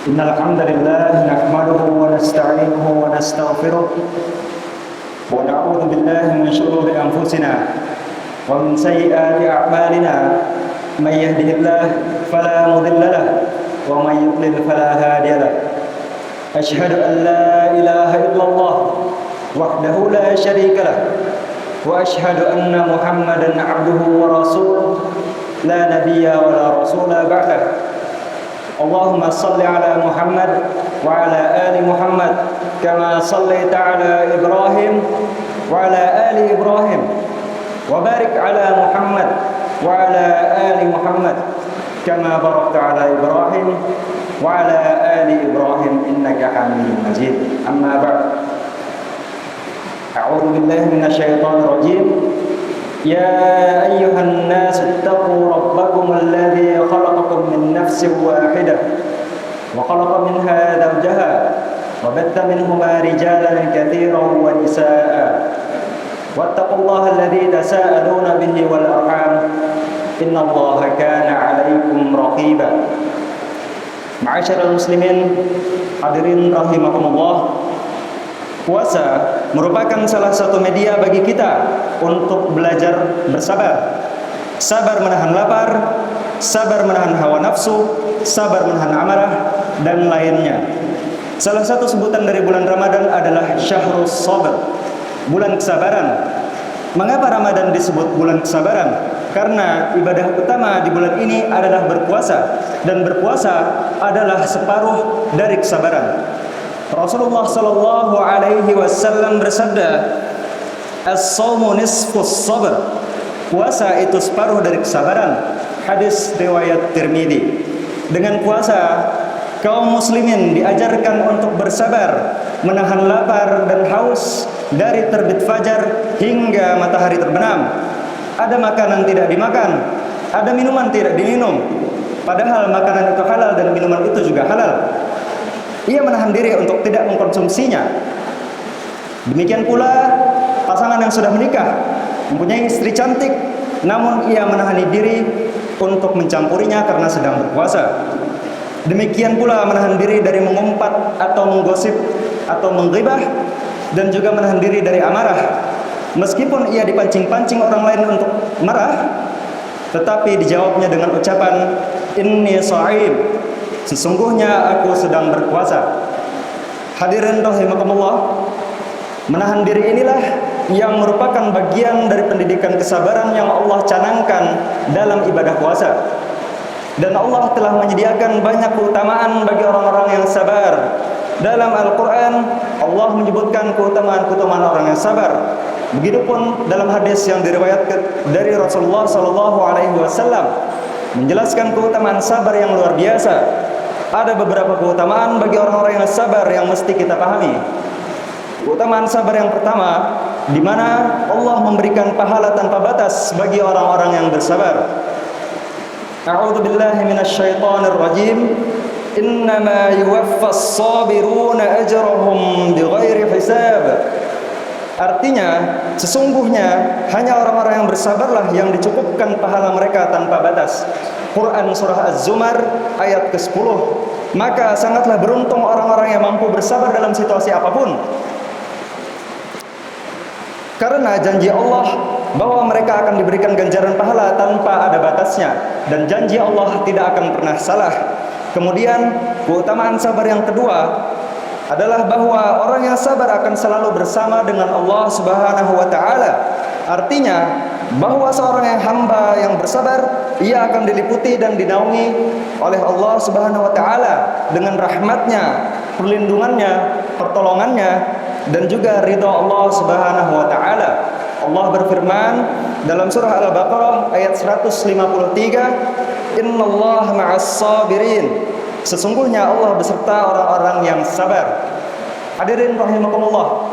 إن الحمد لله نحمده ونستعينه ونستغفره ونعوذ بالله من شرور أنفسنا ومن سيئات أعمالنا. من يهده الله فلا مضل له ومن يضلل فلا هادي له. أشهد أن لا إله إلا الله وحده لا شريك له وأشهد أن محمدا عبده ورسوله لا نبي ولا رسول بعده. اللهم صل على محمد وعلى آل محمد كما صليت على إبراهيم وعلى آل إبراهيم وبارك على محمد وعلى آل محمد كما باركت على إبراهيم وعلى آل إبراهيم إنك حميد مجيد. أما بعد، أعوذ بالله من الشيطان الرجيم. يا أيها الناس اتقوا ربكم الذي خلقكم من نفس واحدة وخلق منها زوجها وبث منهما رجالا كثيرا ونساء واتقوا الله الذي تساءلون به والأرحام إن الله كان عليكم رقيبا. Ma'asyiral muslimin, hadirin rahimakumullah. Puasa merupakan salah satu media bagi kita untuk belajar bersabar. Sabar menahan lapar, sabar menahan hawa nafsu, sabar menahan amarah, dan lainnya. Salah satu sebutan dari bulan Ramadan adalah Syahrus Sabr, bulan kesabaran. Mengapa Ramadan disebut bulan kesabaran? Karena ibadah utama di bulan ini adalah berpuasa, dan berpuasa adalah separuh dari kesabaran. Rasulullah sallallahu alaihi wasallam bersabda, "As-shaumu nisfus sabr." Puasa itu separuh dari kesabaran. Hadis riwayat Tirmidzi. Dengan puasa, kaum muslimin diajarkan untuk bersabar, menahan lapar dan haus dari terbit fajar hingga matahari terbenam. Ada makanan tidak dimakan, ada minuman tidak diminum. Padahal makanan itu halal dan minuman itu juga halal. Ia menahan diri untuk tidak mengkonsumsinya. Demikian pula pasangan yang sudah menikah, mempunyai istri cantik, namun ia menahani diri untuk mencampurinya karena sedang berpuasa. Demikian pula menahan diri dari mengumpat atau menggosip atau menggibah, dan juga menahan diri dari amarah. Meskipun ia dipancing-pancing orang lain untuk marah, tetapi dijawabnya dengan ucapan inni sha'im, sesungguhnya aku sedang berpuasa. Hadirin rahimakumullah, menahan diri inilah yang merupakan bagian dari pendidikan kesabaran yang Allah canangkan dalam ibadah puasa. Dan Allah telah menyediakan banyak keutamaan bagi orang-orang yang sabar. Dalam Al-Quran, Allah menyebutkan keutamaan-keutamaan orang yang sabar. Begitupun dalam hadis yang diriwayatkan dari Rasulullah SAW menjelaskan keutamaan sabar yang luar biasa. Ada beberapa keutamaan bagi orang-orang yang sabar yang mesti kita pahami. Keutamaan sabar yang pertama, di mana Allah memberikan pahala tanpa batas bagi orang-orang yang bersabar. A'udzu billahi minasyaitonir rajim. Innama yuwaffas sabiruna ajrahum bighairi hisab. Artinya, sesungguhnya hanya orang-orang yang bersabarlah yang dicukupkan pahala mereka tanpa batas. Quran surah Az-Zumar ayat ke-10. Maka sangatlah beruntung orang-orang yang mampu bersabar dalam situasi apapun. Karena janji Allah bahwa mereka akan diberikan ganjaran pahala tanpa ada batasnya, dan janji Allah tidak akan pernah salah. Kemudian keutamaan sabar yang kedua adalah bahwa orang yang sabar akan selalu bersama dengan Allah Subhanahu wa taala. Artinya bahwa seorang yang hamba yang bersabar, ia akan diliputi dan dinaungi oleh Allah Subhanahu wa taala dengan rahmatnya, perlindungannya, pertolongannya, dan juga ridha Allah Subhanahu wa taala. Allah berfirman dalam surah Al-Baqarah ayat 153, "Innallaha ma'as sabirin." Sesungguhnya Allah beserta orang-orang yang sabar. Hadirin rahimakumullah,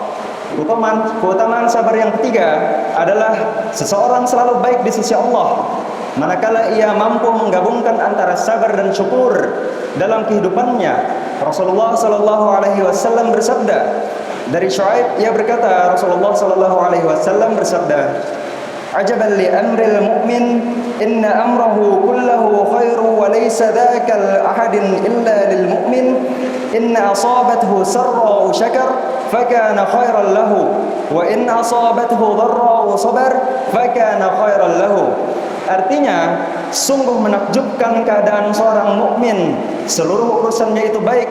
keutamaan sabar yang ketiga adalah seseorang selalu baik di sisi Allah manakala ia mampu menggabungkan antara sabar dan syukur dalam kehidupannya. Rasulullah sallallahu alaihi wasallam bersabda, dari Syuaib ia berkata, Rasulullah sallallahu alaihi wasallam bersabda, ajaban li amril mu'min inna amrahu kullahu khairu wa laysa dzaka ahadin illa lil mu'min inna asabathu sarra syakar fakana khairan lahu wa in asabathu dharra sabar fakana khairan lahu. Artinya, sungguh menakjubkan keadaan seorang mukmin, seluruh urusannya itu baik.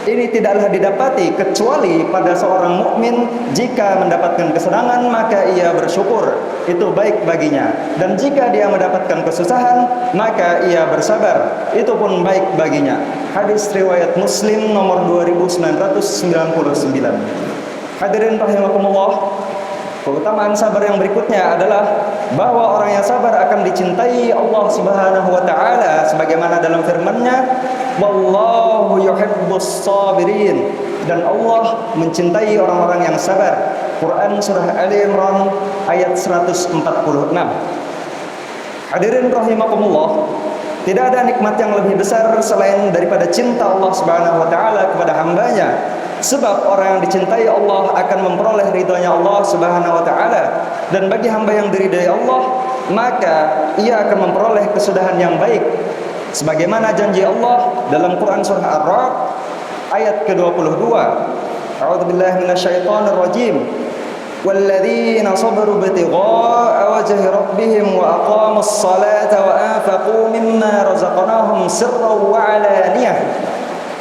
Ini tidaklah didapati kecuali pada seorang mukmin jika mendapatkan kesenangan maka ia bersyukur, itu baik baginya. Dan jika dia mendapatkan kesusahan maka ia bersabar, itu pun baik baginya. Hadis riwayat Muslim nomor 2999. Hadirin rahimakumullah, keutamaan sabar yang berikutnya adalah bahwa orang yang sabar akan dicintai Allah Subhanahu wa taala sebagaimana dalam firman-Nya, wallahu yuhibbus sabirin, dan Allah mencintai orang-orang yang sabar. Quran surah Ali Imran ayat 146. Hadirin rahimakumullah, tidak ada nikmat yang lebih besar selain daripada cinta Allah Subhanahu wa taala kepada hambanya. Sebab orang yang dicintai Allah akan memperoleh ridhonya Allah Subhanahu wa taala, dan bagi hamba yang diridhai Allah maka ia akan memperoleh kesudahan yang baik sebagaimana janji Allah dalam Quran surah Ar-Ra'd ayat ke-22. A'udzubillahi minasyaitonir rajim. Walladzina sabaru ibtigha'a wajhi rabbihim wa aqamus salata wa anfaqu mimma razaqnahum sirran wa 'alaniyah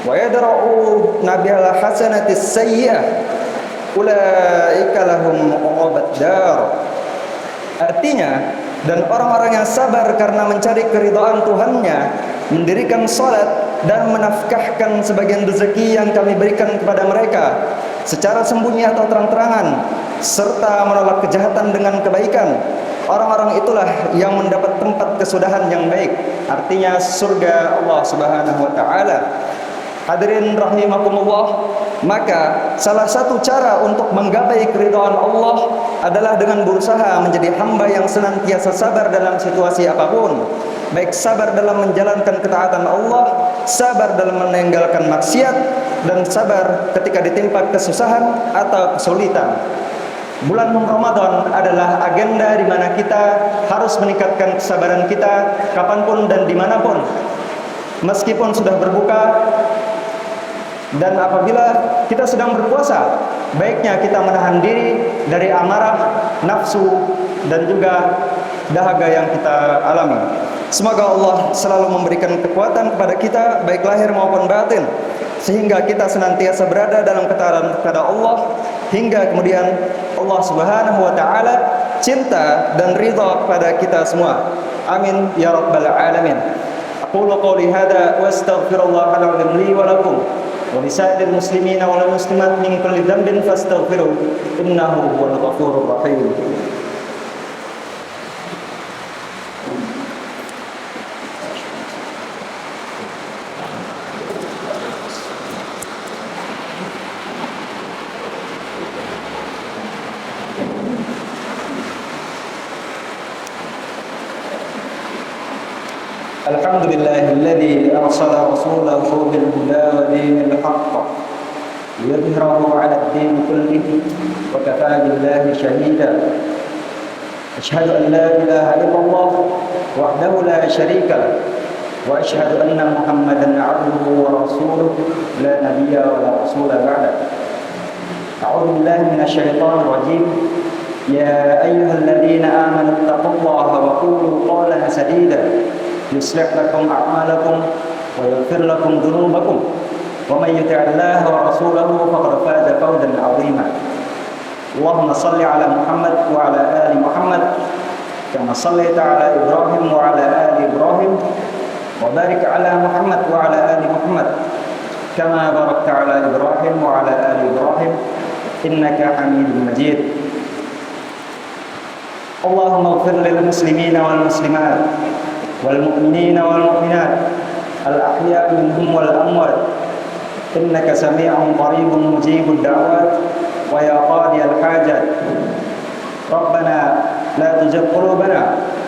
wa yadra'una bil hasanati sayyi'ah ulaika lahum 'uqubad dar. Artinya, dan orang-orang yang sabar karena mencari keridhaan Tuhannya, mendirikan salat dan menafkahkan sebagian rezeki yang kami berikan kepada mereka secara sembunyi atau terang-terangan, serta menolak kejahatan dengan kebaikan, orang-orang itulah yang mendapat tempat kesudahan yang baik, artinya surga Allah Subhanahu wa taala. Hadirin rahimakumullah, maka salah satu cara untuk menggapai keridhaan Allah adalah dengan berusaha menjadi hamba yang senantiasa sabar dalam situasi apapun, baik sabar dalam menjalankan ketaatan Allah, sabar dalam meninggalkan maksiat, dan sabar ketika ditimpa kesusahan atau kesulitan. Bulan Ramadan adalah agenda di mana kita harus meningkatkan kesabaran kita kapanpun dan dimanapun. Meskipun sudah berbuka dan apabila kita sedang berpuasa, baiknya kita menahan diri dari amarah, nafsu, dan juga dahaga yang kita alami. Semoga Allah selalu memberikan kekuatan kepada kita, baik lahir maupun batin, sehingga kita senantiasa berada dalam ketaatan kepada Allah, hingga kemudian Allah Subhanahu wa taala cinta dan ridha kepada kita semua. Amin ya rabbal alamin. Aqulu qouli hadza wa astaghfirullahal azim li wa lakum wa lisa'iril muslimina wal muslimat min kulli dhanbin fastaghfiruh innahu huwal ghafurur rahim. Alhamdulillahilladzi arsala rasulahu bil huda wa dinil haqq liyudhhirahu 'ala ad-din kullihi wa kafaa billahi shahida. Asyhadu an la ilaha illallah wahdahu la syarika lah wa asyhadu anna Muhammadan 'abduhu wa rasuluhu la nabiyya wa la rasula ba'da. A'udzu billahi minasyaitonir rajim. Ya ayyuhalladzina amanu taqullaha wa qulu qawlan sadida يصلح لكم أعمالكم ويغفر لكم ذنوبكم ومن يطع الله ورسوله فقد فاز فوزا عظيما. اللهم صل على محمد وعلى آل محمد كما صليت على إبراهيم وعلى آل إبراهيم وبارك على محمد وعلى آل محمد كما باركت على إبراهيم وعلى آل إبراهيم إنك حميد مجيد. اللهم اغفر للمسلمين والمسلمات والمؤمنين والمؤمنات الأحياء منهم والأموات إنك سميع قريب مجيب الدعوات ويا قاضي الحاجات. ربنا لا تزغ قلوبنا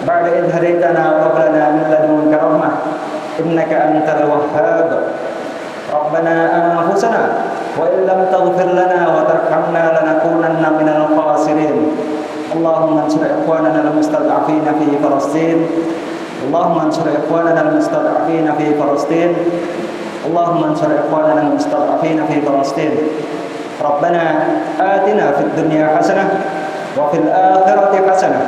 بعد إذ هديتنا وهب لنا من لدنك رحمة إنك أنت الوهاب. ربنا أنفسنا وإن لم تغفر لنا وترحمنا لنكونن من الخاسرين. اللهم انصر إخواننا المسلمين انصر إخواننا المستضعفين في فلسطين اللهم انصر إخواننا المستضعفين في فلسطين ربنا آتنا في الدنيا حسنة وفي الآخرة حسنة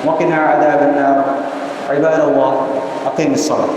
وقنا عذاب النار عباد الله أقيموا الصلاة